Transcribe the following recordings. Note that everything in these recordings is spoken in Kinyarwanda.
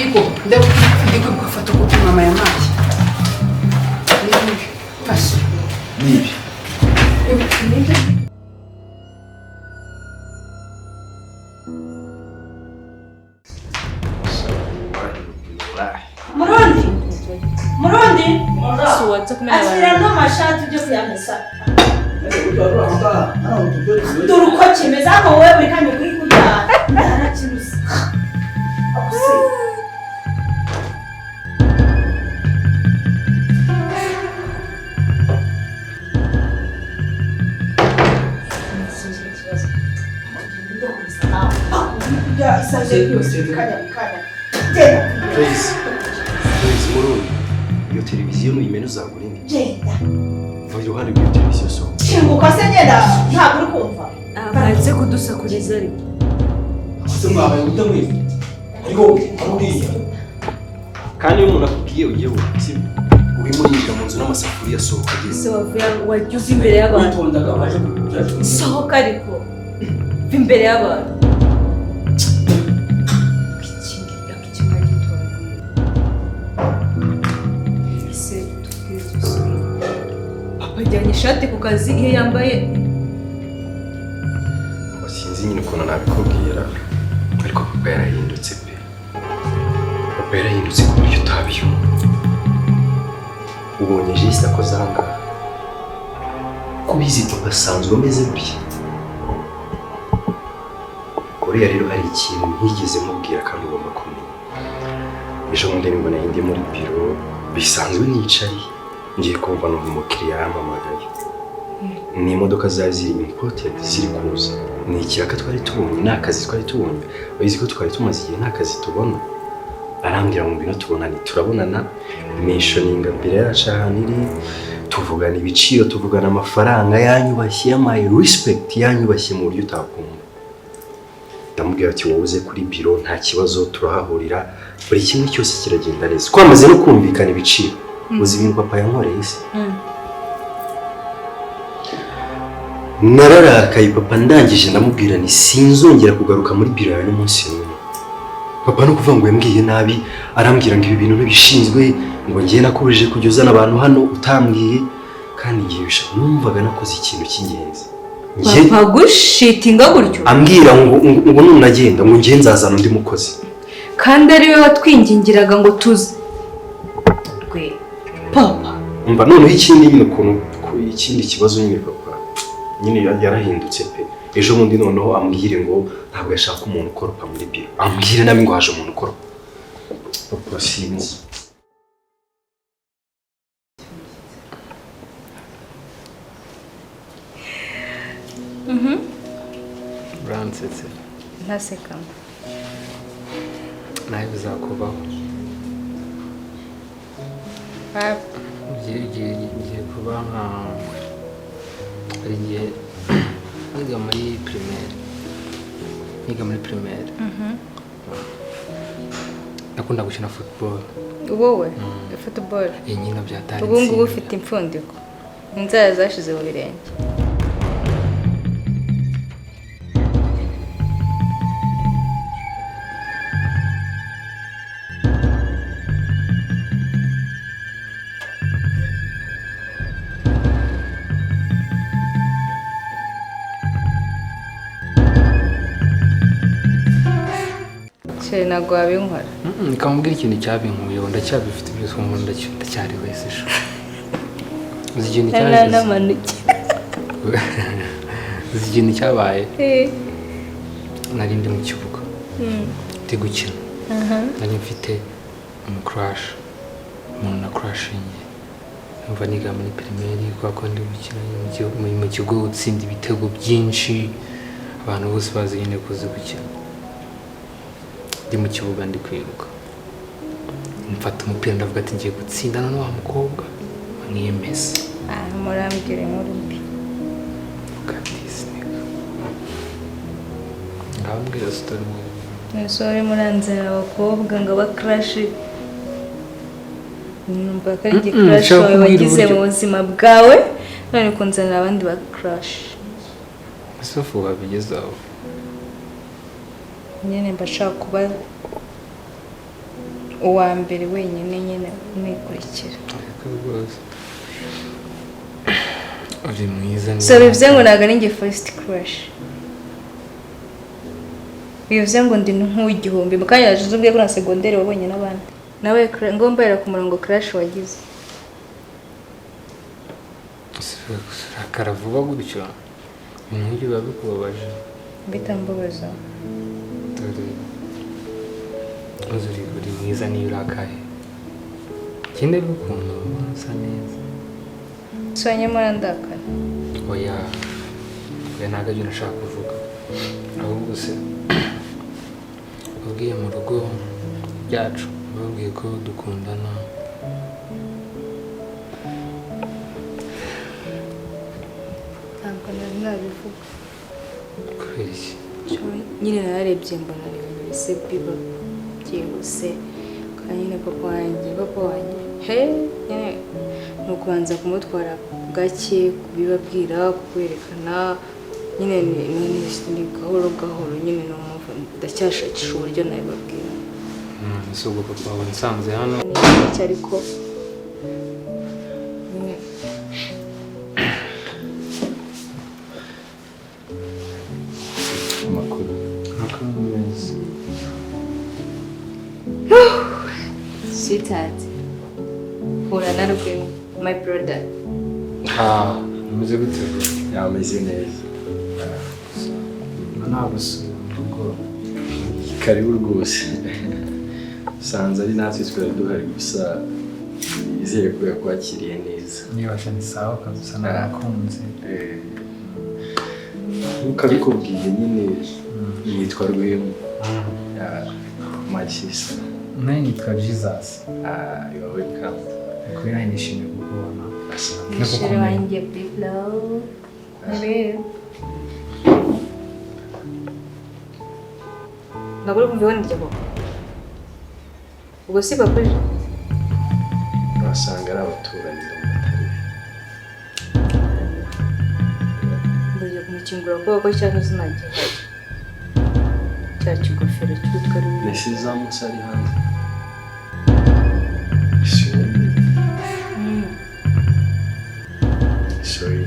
Ndiko gufata ko mama yamaye. Fashe. Nibi. Murundi? Suwatsa kumenya abantu. Asira no mashati byo kuyamesa. Turuko kimeza ko wewe kanye kuri kurya. Ndarakirusa. Akuse. Please, Murundi. Iyo televiziyo n'imene uzagurinde. Genda. Va iruhande rw'iyo televiziyo so. Shinguka se ngenda ntabwo uri kumva. Abaze kudusakuriza ari. Ase mwabaye utamwiza. Ariko arubwiye. Kandi iyo umuntu akubwiye ugiye wese urimo yiga mu nzu n'amasafuriya sohoka ageze. Se wavuye wajuze imbere y'abantu. Witondaga baje kujya. Sohoka ariko. Imbere y'abantu. Ajyanye ishati ku kazi iyo yambaye sinzi nyine ukuntu nabikubwira ariko papa yarahindutse pe papa yarahindutse ku buryo utabiyumva ubonye jisita akoze ahangaha kubizi papa asanzwe ameze gutya uriya rero hari ikintu ntigeze mubwira kandi ugomba kumenya ejo bundi nibwo nahindi muri biro bisanzwe nicaye ngiye kumva numva umukiriya yampamagaye ni imodoka zari ziri imported ziri kuza ni ikiraka twari tubonye ni akazi twari tubonye bayizi ko twari tumaze igihe nta kazi tubona arambwira ngo ngwino tubonane turabonana mentioninga mbere yacu ahantu iri tuvugana ibiciro tuvugana amafaranga yanyubashye my respect yanyubashye mu buryo utakumva ndamubwira ati wowe uze kuri biro nta kibazo turahahurira buri kimwe cyose kiragenda neza twamaze no kumvikana ibiciro uzi ibintu papa yankoreye se nararakaye papa ndangije ndamubwira ni sinzongera kugaruka muri biro yawe n'umunsi n'umwe papa no kuvuga ngo yambwiye nabi arambwira ngo ibi bintu ntibishinzwe ngo ngiye nakubije kujya uzana abantu hano utambwiye kandi ngiye bishaka numvaga nakoze ikintu cy'ingenzi papa gushitinga gutyo ambwira ngo nunagenda ngo ngiye nzazana undi mukozi kandi ari we watwingingiraga ngo tuze papa umva noneho ikindi nyine ukuntu ikindi kibazo nyine papa nyine yarahindutse pe ejo bundi noneho ambwire ngo ntabwo yashaka umuntu ukoropa muri biro ambwire nabi ngo haje umuntu ukoropa papa sinzi Bransetse ntasekamo nawe bizakubaho ugiye kuba nka hari igihe niga muri primaire nakunda gukina football wowe football nyina byatari ubu ngubu ufite impfundiko inzara zashize mu birenge ntabwo wabinkora nikamubwira ikintu cyabinkuye ndacyabifite byose umuntu ndacyari wese sho uzi ikintu cyabaye nari ndi mu kibuga ndi gukina nari mfite crush umuntu na crushingi numva niga muri primaire kuko ndi gukina mu kigo utsinda ibitego byinshi abantu bose bazi nyine kuzi gukina ndi mu kibuga ndi kwiruka mfata umupira ndavuga ati ngiye gutsindana n'uwa mukobwa mwiyemeza murambwire muri mbi ukatisnika ngambwira story musore muranzira abakobwa ngo bakrashi numva ko ari crash wawe wagize mu buzima bwawe none kunzanira abandi ba crash sofu wabigezaho nyine mbashaka kuba uwa mbere wenyine nyine mwikurikira. Uri mwiza. So bivuze ngo ntabwo ari njye first crush. Bivuze ngo ndi nk'igihumbi mu kanya yaje ubwiye ko na secondaire wabonye n'abandi. Nawe ngomba era ku murongo crush wagize. Karavuga gutyo. Ibintu biba bikubabaje. Bitambabaza. Uri mwiza niyo urakaye. Kinde rukundo usa neza. Nyamara ndakara. Oya ntabwo ari nashaka kuvuga. Ahubwo se ubwiye mu rugo byacu babwiye ko dukundana. Ntabwo nabivuga. Kubera iki? Nyine nararebye mbona ibintu bise biba byihuse kandi nyine papa wanjye nyine ni ukubanza kumutwara gake kubibabwira kukwerekana nyine ni gahoro gahoro nyine n'umva ndacyashakisha uburyo nabibabwira. Ese ubwo papa wawe nsanze hano ariko amakuru meza. sweetheart hura na rugwe my brother. Umeze gute? yameze neza. Nagusura mu rugo. Karibu rwose. Sanze ari natwe twari duhari gusa izere ko yakwakiriye neza. Niba cyane sawa kabisa n'abakunzi. Ukabikubwiye nyine yitwa Ubuhemu. My sister. Nawe nitwa Jesus. You are welcome. Kubera nishimiye kukubona. Nishire wanjye below. Ntabwo kumva wenda njye ubwo si bakuri wasanga ari abaturanyi ndaje kumukingura ko cyane zinagiye cya kigofero cy'utwa ari nese za musari hanze. Sorry.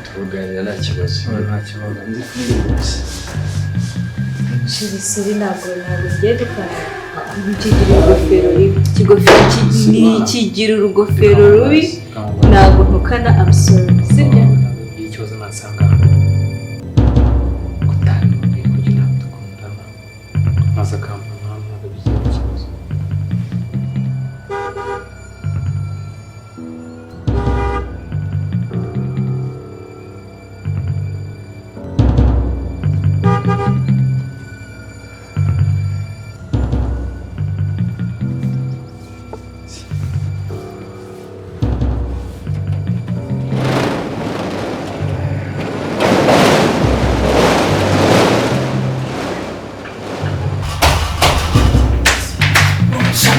Tuganira nta kibazo. Nta kibazo. Nzi kumwibutsa. Siri ntabwo ngiye dukana ikigofero kigira urugofero rubi ntabwo ntukana absorb sibyo ikibazo nasanga kutari kugira ngo dukundana maze akampana ntabwo bigira ikibazo.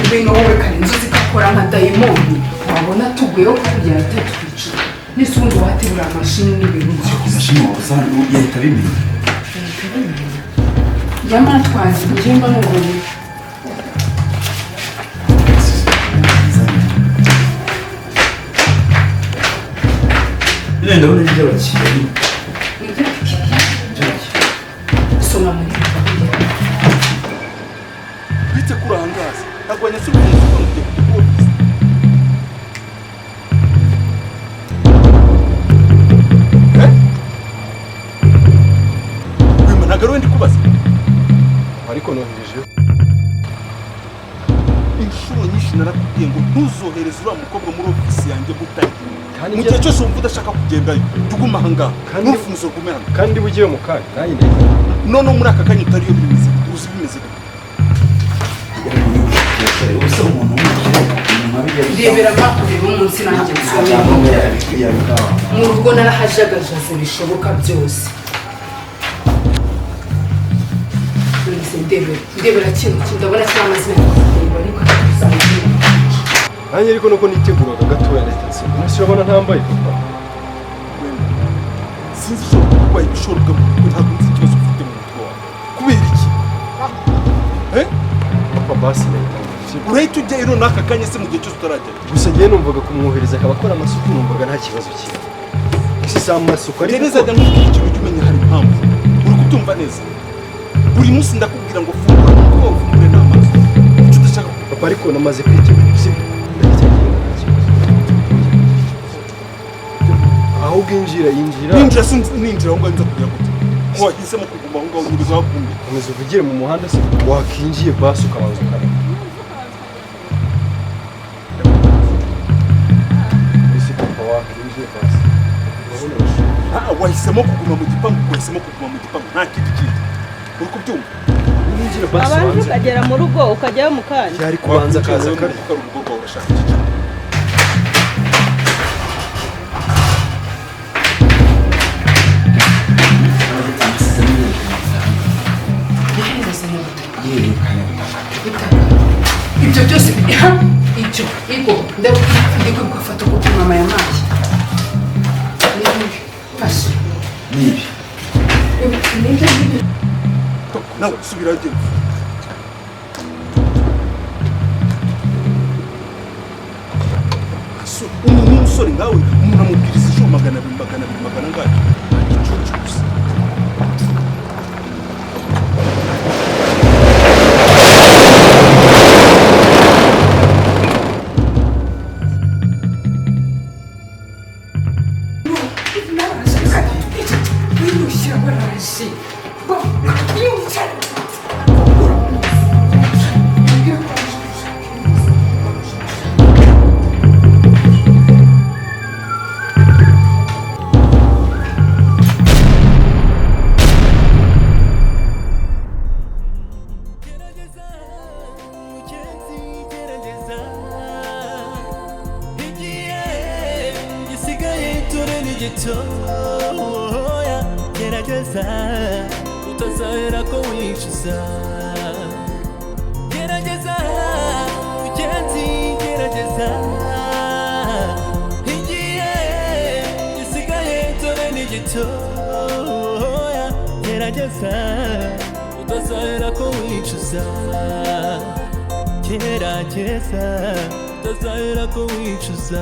Ibintu wowe kare inzozi igakora nka dayimoni wabona tuguyeho kugira atatwica nese ubundi waterura amashini n'ibintu Amashini wazana yahita bimenya. nyamara twanze kugimba n'ubundi Ndabona ibyo bakiri. soma muri bite kurangaza agwanya se ubundi ukunde kubofisa ntabwo ari ndi kubaza Ariko nohereje inshuro nyinshi narakubwiye ngo ntuzohereze uriya mukobwa muri ofisi yanjye gutaye kandi mu gihe cyose wumva udashaka kugendayo tuguma aha ngaha ntufunze gume hano kandi bugiye mu kanya nanjye ndahita. none muri aka kanya utariyo bimeze uzi bimeze gute Ubusa umuntu rebera bakureba umunsi nanjye mu rugo narahajagajaze bishoboka byose ndebera kintu ndabona kiri amazina y'abakureba ariko nanjye ariko nuko niteguraga gatoya leta se nasi urabona ntambaye papa. sinzi ushobora kurwaye ibishoro bwawe ntabwo nzi ikibazo ufite mu mutwe wawe kubera iki papa basi urahita ujya ino n'aka kanya se mu gihe cyose utarajya. gusa ngiye numvaga kumwohereza akaba akora amasuku numvaga nta kibazo kiri. Isi si amasuku ariko nizajya nkubwira ikintu ujye umenya hari impamvu uri kutumva neza. Buri munsi ndakubwira ngo fungura kuko ufungure n'amazi icyo udashaka. papa ariko namaze kwitegura sibyo aho bwinjira yinjira ninjira aho ngaho nza kugira gute wahisemo kuguma aho ngaho nyiriza wakumbi komeza uvugire mu muhanda se wakinjiye basi ukabanza ukara ese papa wakinjiye basi wahisemo kuguma mu gipangu nta kindi kintu uri kubyumva ninjira basi abantu ukagera mu rugo ukajyayo mu kanya yari kubanza kaza kare urugo rwawe urashaka iki ibyo byose icyo igo ndikwibuka fata kuko mama yamaye fashe nibi nawe subira agenda umuntu w'umusore nkawe umuntu amubwiriza ijoro 200 ngayo utazahera ko wicuza gerageza ugenzi gerageza igihe gisigaye dore ni gitoya gerageza utazahera ko wicuza gerageza utazahera ko wicuza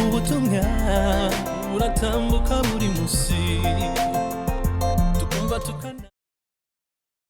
ubutumwa buratambuka buri munsi